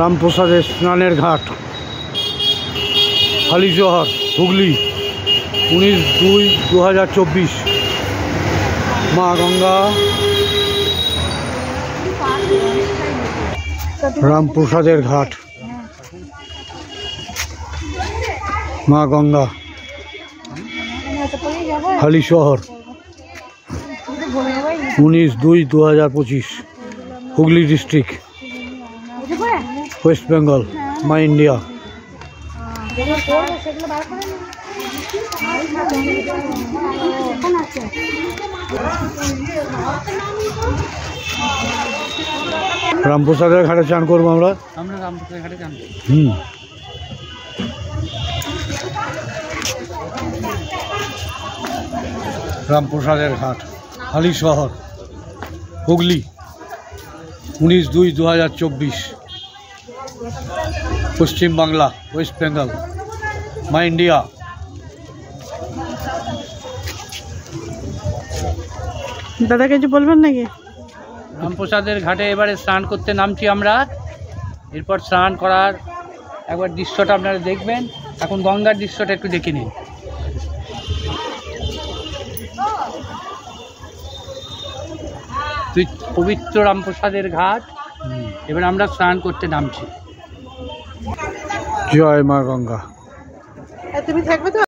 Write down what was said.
রামপ্রসাদের স্নানের ঘাট, হালিশহর, হুগলি, 19/2/2024। মা গঙ্গা, রামপ্রসাদের ঘাট, মা Ganga, Halisahar, 19/2/2025, Hooghly district, West Bengal, my India. রামপ্রসাদের ঘাটে চান করবো আমরা রামপ্রসাদের ঘাটে চান। রামপ্রসাদের ঘাট, হালিশহর, হুগলি, 19/2/2024, পশ্চিম Bangla, West Bengal, my India. দাদা কিছু বলবেন নাকি? রামপ্রসাদের ঘাটে এবারে স্নান করতে নামছি আমরা। এরপর স্নান করার একবার দৃশ্যটা আপনারা দেখবেন। এখন গঙ্গার দৃশ্যটা একটু দেখে নিন। পবিত্র রামপ্রসাদের ঘাট, এবার আমরা স্নান করতে নামছি। জয় মা গঙ্গা। তুমি থাকবে তো?